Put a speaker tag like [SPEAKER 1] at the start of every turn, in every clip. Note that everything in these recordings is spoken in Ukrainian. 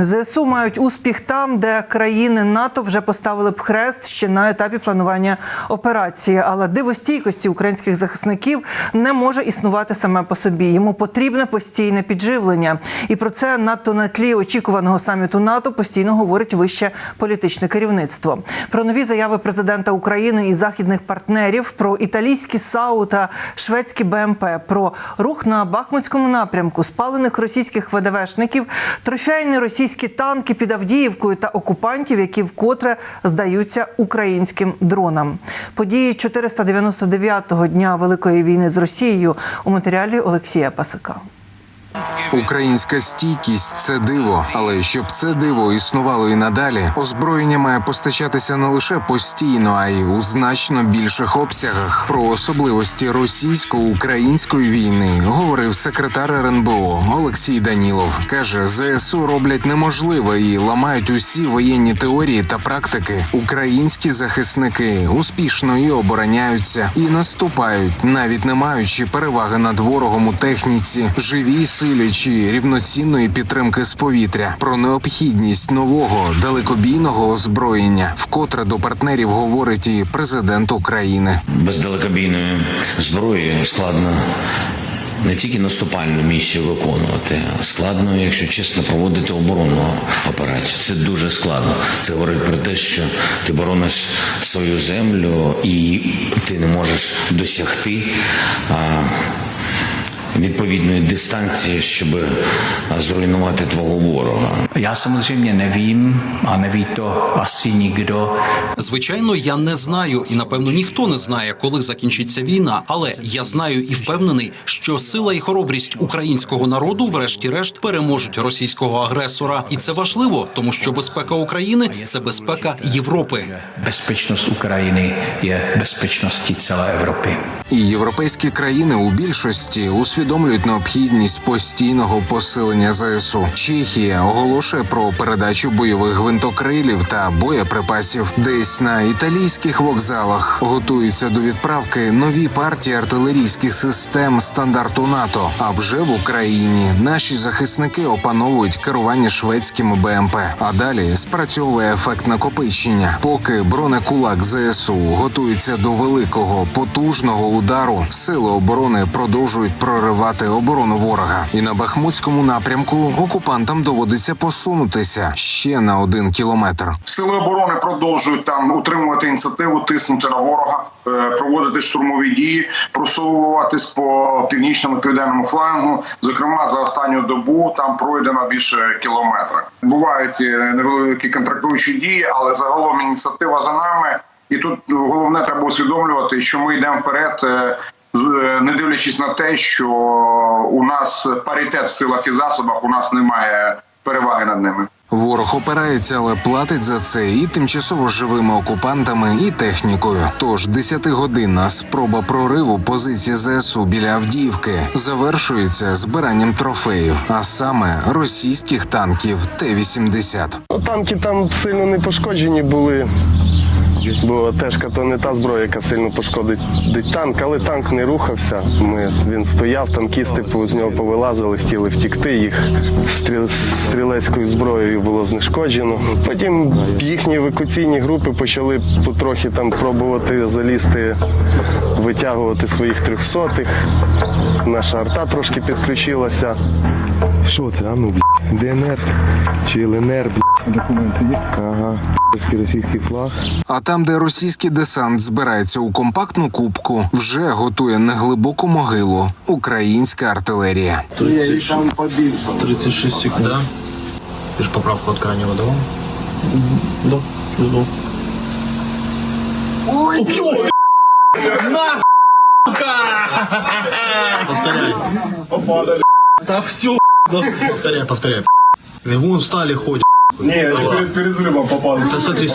[SPEAKER 1] ЗСУ мають успіх там, де країни НАТО вже поставили б хрест ще на етапі планування операції. Але дивостійкості українських захисників не може існувати саме по собі. Йому потрібне постійне підживлення. І про це надто на тлі очікуваного саміту НАТО постійно говорить вище політичне керівництво. Про нові заяви президента України і західних партнерів, про італійські САУ та шведські БМП, про рух на Бахмутському напрямку, спалених російських ВДВшників, трофейні російські танки під Авдіївкою та окупантів, які вкотре здаються українським дронам. Події 499-го дня Великої війни з Росією у матеріалі Олексія Пасика.
[SPEAKER 2] Українська стійкість – це диво. Але щоб це диво існувало і надалі, озброєння має постачатися не лише постійно, а й у значно більших обсягах. Про особливості російсько-української війни говорив секретар РНБО Олексій Данілов. Каже, ЗСУ роблять неможливе і ламають усі воєнні теорії та практики. Українські захисники успішно і обороняються, і наступають, навіть не маючи переваги над ворогом у техніці, живій силі чи рівноцінної підтримки з повітря. Про необхідність нового далекобійного озброєння вкотре до партнерів говорить і президент України.
[SPEAKER 3] Без далекобійної зброї складно не тільки наступальну місію виконувати, а складно, якщо чесно, проводити оборонну операцію. Це дуже складно. Це говорить про те, що ти борониш свою землю і ти не можеш досягти відповідної дистанції, щоб зруйнувати твого ворога.
[SPEAKER 4] Я, samozřejmě nevím, a neví to asi nikdo.
[SPEAKER 5] Звичайно, я не знаю, і, напевно, ніхто не знає, коли закінчиться війна, але я знаю і впевнений, що сила і хоробрість українського народу врешті-решт переможуть російського агресора. І це важливо, тому що безпека України – це безпека Європи.
[SPEAKER 4] Bezpečnost Ukrajiny je bezpečností celé Evropy.
[SPEAKER 2] І європейські країни у більшості усвідомлюють необхідність постійного посилення ЗСУ. Чехія оголошує про передачу бойових гвинтокрилів та боєприпасів. Десь на італійських вокзалах готуються до відправки нові партії артилерійських систем стандарту НАТО. А вже в Україні наші захисники опановують керування шведськими БМП. А далі спрацьовує ефект накопичення. Поки бронекулак ЗСУ готується до великого, потужного удару, сили оборони продовжують проривати оборону ворога. І на Бахмутському напрямку окупантам доводиться посунутися ще на 1 кілометр.
[SPEAKER 6] Сили оборони продовжують там утримувати ініціативу, тиснути на ворога, проводити штурмові дії, просовуватись по північному, південному флангу. Зокрема, за останню добу там пройдено більше кілометра. Бувають невеликі контрактуючі дії, але загалом ініціатива за нами. І тут головне треба усвідомлювати, що ми йдемо вперед, не дивлячись на те, що у нас паритет в силах і засобах, у нас немає переваги над ними.
[SPEAKER 2] Ворог опирається, але платить за це і тимчасово живими окупантами, і технікою. Тож 10-годинна спроба прориву позиції ЗСУ біля Авдіївки завершується збиранням трофеїв, а саме російських танків Т-80.
[SPEAKER 7] Танки там сильно не пошкоджені були, бо тежка то не та зброя, яка сильно пошкодить танк, але танк не рухався. Він стояв, танкісти з нього повилазили, хотіли втікти, їх стрілецькою зброєю було знешкоджено. Потім їхні евакуаційні групи почали потрохи там пробувати залізти, витягувати своїх 300-х. Наша арта трошки підключилася.
[SPEAKER 8] Що це? А ну, блядь, ДНР чи ЛНР, блядь. Документи є? Ага. Російський флаг.
[SPEAKER 2] А там, де російський десант збирається у компактну кубку, вже готує неглибоку могилу українська артилерія.
[SPEAKER 9] 36 секунд. Да? Ты же поправку от крайнего давал? Да, жду. Ой, на, повторяй. Попадали. Да все, повторяй. Вон встали, ходят.
[SPEAKER 8] Не, перед взрывом попал.
[SPEAKER 9] Смотри.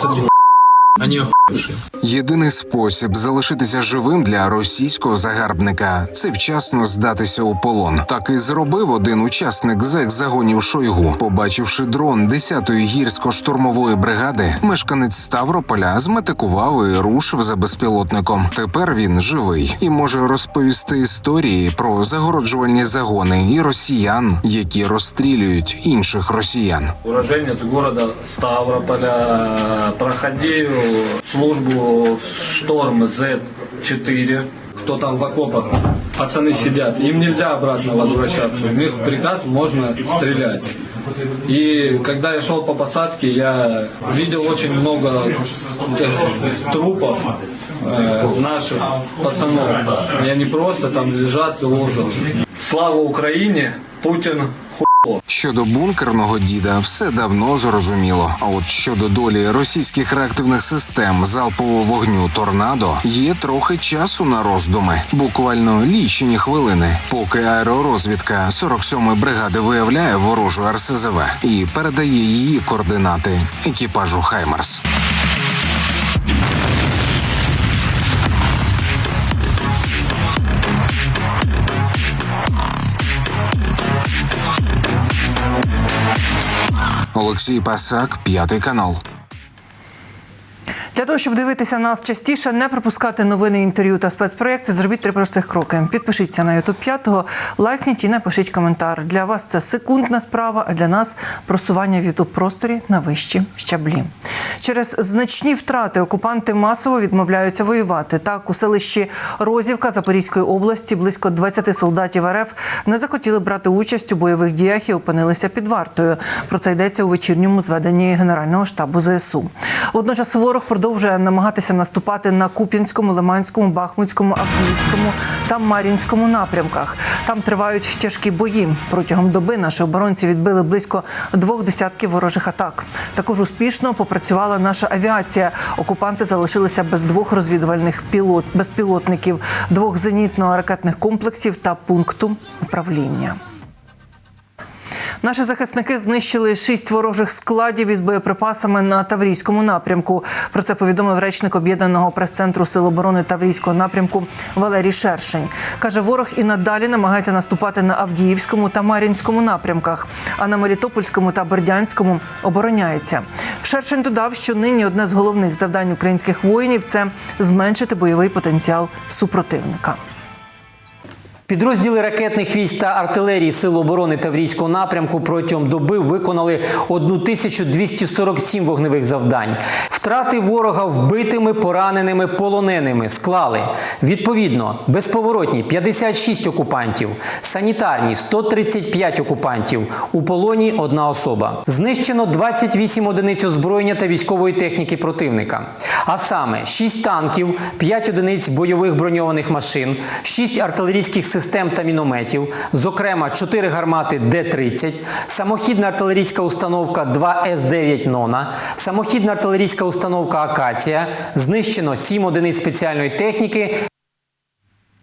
[SPEAKER 9] Они охуевшие.
[SPEAKER 2] Єдиний спосіб залишитися живим для російського загарбника – це вчасно здатися у полон. Так і зробив один учасник зек-загонів Шойгу. Побачивши дрон 10-ї гірсько-штурмової бригади, мешканець Ставрополя зметикував і рушив за безпілотником. Тепер він живий і може розповісти історії про загороджувальні загони і росіян, які розстрілюють інших росіян.
[SPEAKER 10] Уроженец города Ставрополя, проходил службу в «Шторм З-4». Кто там в окопах, пацаны сидят, им нельзя обратно возвращаться, у них приказ, можно стрелять. И когда я шел по посадке, я видел очень много трупов наших пацанов. И они просто там лежат и ложатся. Слава Украине, Путин
[SPEAKER 2] Щодо бункерного діда все давно зрозуміло. А от щодо долі російських реактивних систем залпового вогню «Торнадо» є трохи часу на роздуми. Буквально лічені хвилини, поки аеророзвідка 47-ї бригади виявляє ворожу РСЗВ і передає її координати екіпажу «Хаймарс». Олексій Пасак, 5 канал.
[SPEAKER 1] Для того, щоб дивитися нас частіше, не пропускати новини, інтерв'ю та спецпроєкти, зробіть 3 простих кроки. Підпишіться на YouTube 5, лайкніть і напишіть коментар. Для вас це секундна справа, а для нас просування в YouTube-просторі на вищі щаблі. Через значні втрати окупанти масово відмовляються воювати. Так, у селищі Розівка Запорізької області близько 20 солдатів РФ не захотіли брати участь у бойових діях і опинилися під вартою. Про це йдеться у вечірньому зведенні Генерального штабу ЗСУ. Водночас ворог продовжує намагатися наступати на Куп'янському, Лиманському, Бахмутському, Авдіївському та Мар'їнському напрямках. Там тривають тяжкі бої. Протягом доби наші оборонці відбили близько 2 десятків ворожих атак. Також успішно попрацювала наша авіація. Окупанти залишилися без 2 розвідувальних безпілотників, 2 зенітно-ракетних комплексів та пункту управління. Наші захисники знищили 6 ворожих складів із боєприпасами на Таврійському напрямку. Про це повідомив речник Об'єднаного прес-центру Сил оборони Таврійського напрямку Валерій Шершень. Каже, ворог і надалі намагається наступати на Авдіївському та Мар'їнському напрямках, а на Мелітопольському та Бердянському обороняється. Шершень додав, що нині одне з головних завдань українських воїнів – це зменшити бойовий потенціал супротивника.
[SPEAKER 11] Підрозділи ракетних військ та артилерії Сил оборони Таврійського напрямку протягом доби виконали 1247 вогневих завдань. Втрати ворога вбитими, пораненими, полоненими склали відповідно безповоротні 56 окупантів, санітарні 135 окупантів, у полоні 1 особа. Знищено 28 одиниць озброєння та військової техніки противника. А саме 6 танків, 5 одиниць бойових броньованих машин, 6 артилерійських систем та мінометів, зокрема 4 гармати Д-30, самохідна артилерійська установка 2 С-9 «Нона», самохідна артилерійська установка «Акація», знищено 7 одиниць спеціальної техніки,